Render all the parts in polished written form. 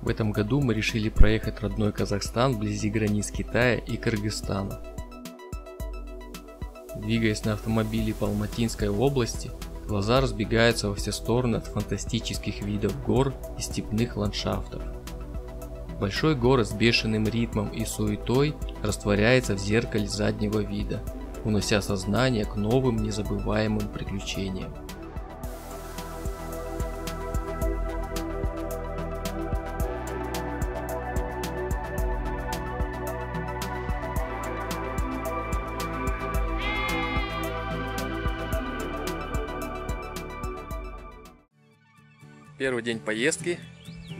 В этом году мы решили проехать родной Казахстан вблизи границ Китая и Кыргызстана. Двигаясь на автомобиле по Алматинской области, глаза разбегаются во все стороны от фантастических видов гор и степных ландшафтов. Большой город с бешеным ритмом и суетой растворяется в зеркале заднего вида, унося сознание к новым незабываемым приключениям. Первый день поездки.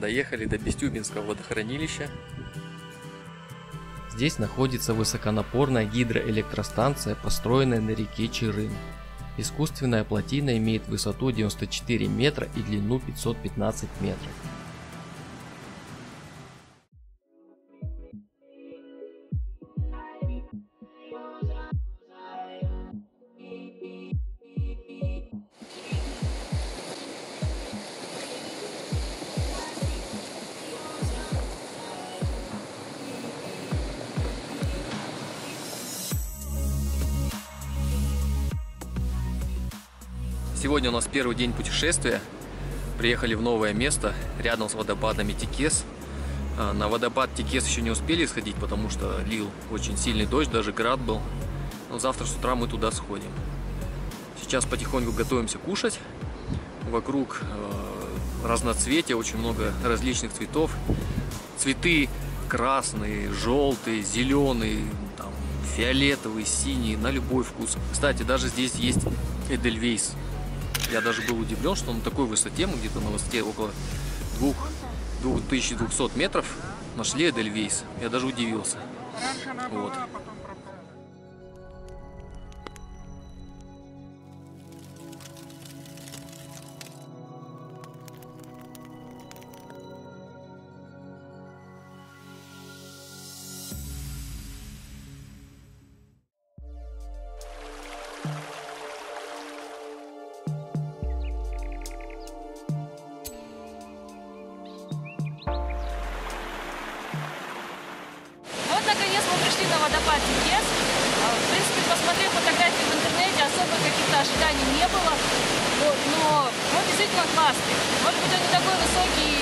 Доехали до Бестюбинского водохранилища. Здесь находится высоконапорная гидроэлектростанция, построенная на реке Чирын. Искусственная плотина имеет высоту 94 метра и длину 515 метров. Сегодня у нас первый день путешествия. Приехали в новое место, рядом с водопадами Текес. На водопад Текес еще не успели сходить, потому что лил очень сильный дождь, даже град был. Но завтра с утра мы туда сходим. Сейчас потихоньку готовимся кушать. Вокруг разноцветия, очень много различных цветов. Цветы красные, желтые, зеленые, там, фиолетовые, синие, на любой вкус. Кстати, даже здесь есть Эдельвейс. Я даже был удивлен, что на такой высоте, мы где-то на высоте около 2200 метров нашли Эдельвейс. Я даже удивился. Вот. Наконец мы пришли на водопад Текес. В принципе, посмотрев фотографии в интернете, особо каких-то ожиданий не было. Вот, но он действительно классный. Может быть, он не такой высокий,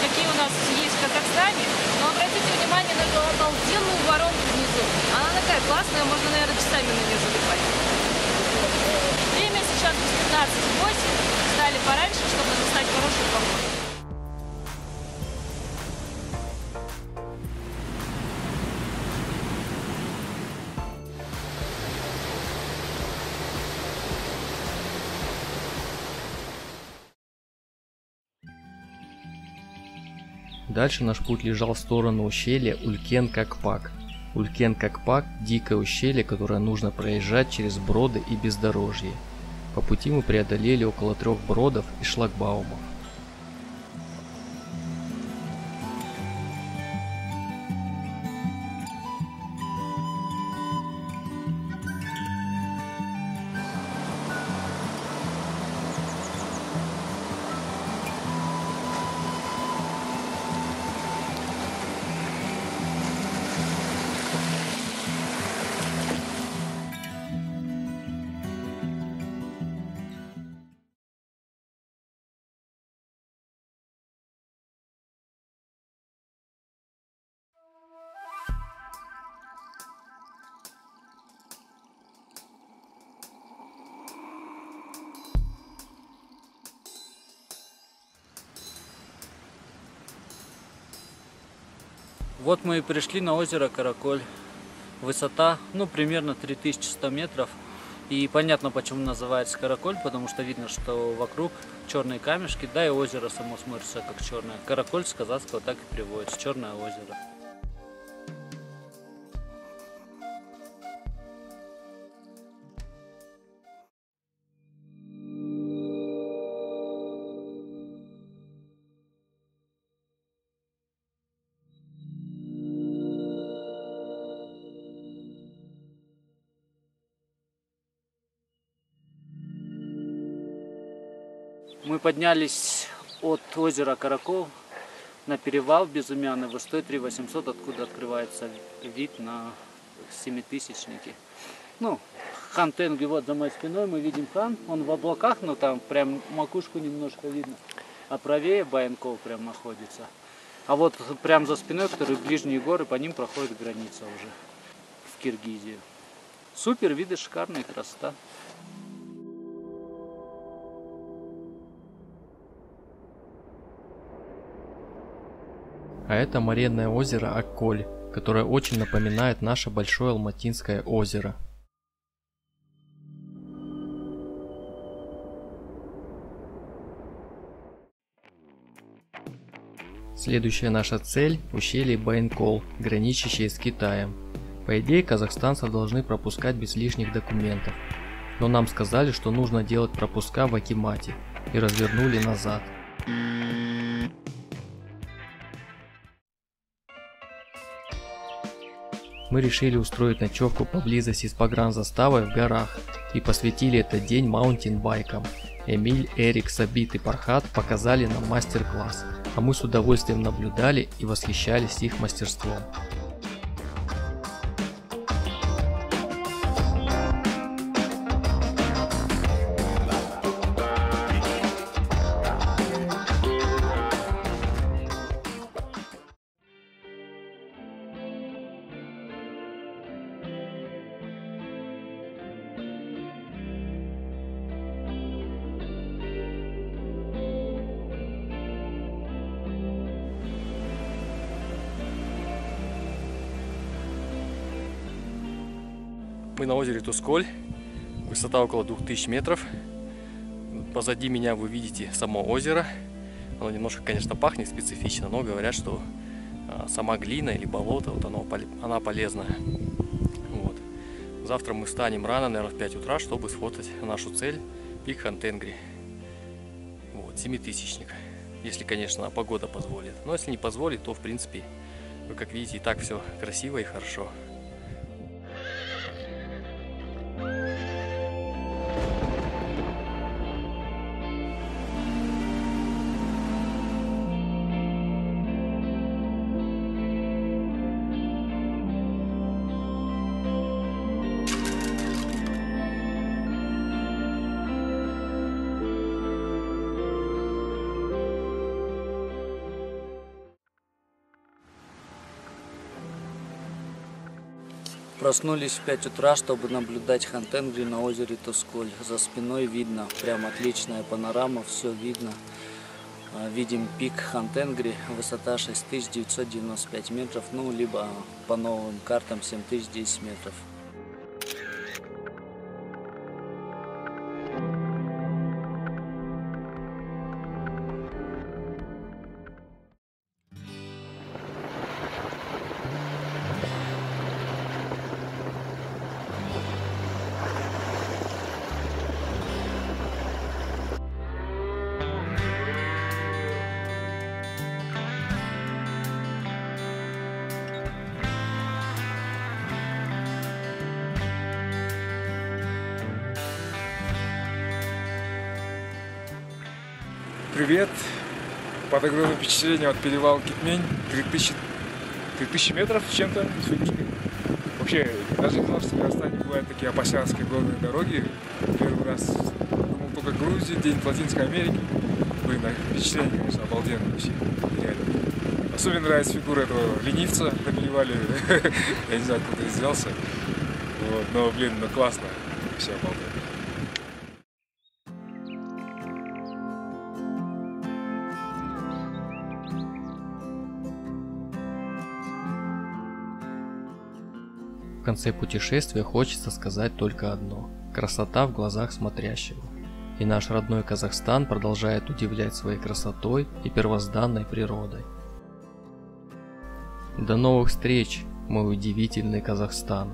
какие у нас есть в Казахстане, но обратите внимание на эту обалденную воронку внизу. Она такая классная, можно, наверное, часами на нее залипать. Время сейчас 15:08. Встали пораньше, чтобы застать хорошую погоду. Дальше наш путь лежал в сторону ущелья Улькен-Какпак. Улькен-Какпак – дикое ущелье, которое нужно проезжать через броды и бездорожье. По пути мы преодолели около 3 бродов и шлагбаумов. Вот мы и пришли на озеро Караколь. Высота, примерно 3100 метров. И понятно, почему называется Караколь, потому что видно, что вокруг черные камешки, да и озеро само смотрится как черное. Караколь с казахского так и переводится, черное озеро. Мы поднялись от озера Каракол на перевал Безымянный, высотой 3800, откуда открывается вид на семитысячники. Ну, хан Тенгри вот за моей спиной, мы видим хан, он в облаках, но там прям макушку немножко видно. А правее Баянкол прям находится. А вот прям за спиной, которые ближние горы, по ним проходит граница уже в Киргизию. Супер, виды шикарные, красота. А это моренное озеро Акколь, которое очень напоминает наше большое Алматинское озеро. Следующая наша цель – ущелье Баянкол, граничащее с Китаем. По идее, казахстанцев должны пропускать без лишних документов. Но нам сказали, что нужно делать пропуска в акимате, и развернули назад. Мы решили устроить ночевку поблизости с погранзаставой в горах и посвятили этот день маунтинбайкам. Эмиль, Эрик, Сабит и Пархат показали нам мастер-класс, а мы с удовольствием наблюдали и восхищались их мастерством. Мы на озере Тусколь, высота около 2000 метров. Позади меня вы видите само озеро. Оно немножко, конечно, пахнет специфично, но говорят, что сама глина или болото, вот она полезна. Вот. Завтра мы встанем рано, наверное, в 5 утра, чтобы сфотать нашу цель, пик хан Тенгри. Вот, семитысячник. Если, конечно, погода позволит. Но если не позволит, то, в принципе, вы, как видите, и так все красиво и хорошо. Проснулись в 5 утра, чтобы наблюдать хан Тенгри на озере Тусколь. За спиной видно, прям отличная панорама, все видно. Видим пик хан Тенгри, высота 6995 метров, ну, либо по новым картам 7010 метров. Привет! Под огромным впечатлением от перевала Китмень, 3000 метров с чем-то. Вообще, даже знал, что в Казахстане бывают такие апасянские горные дороги. Первый раз думал только Грузии, день Латинской Америки. Блин, впечатление, конечно, обалденное вообще, реально. Особенно нравится фигура этого ленивца на перевале. Я не знаю, откуда он взялся. Вот, но, блин, ну классно, все обалденно. В конце путешествия хочется сказать только одно – красота в глазах смотрящего. И наш родной Казахстан продолжает удивлять своей красотой и первозданной природой. До новых встреч, мой удивительный Казахстан!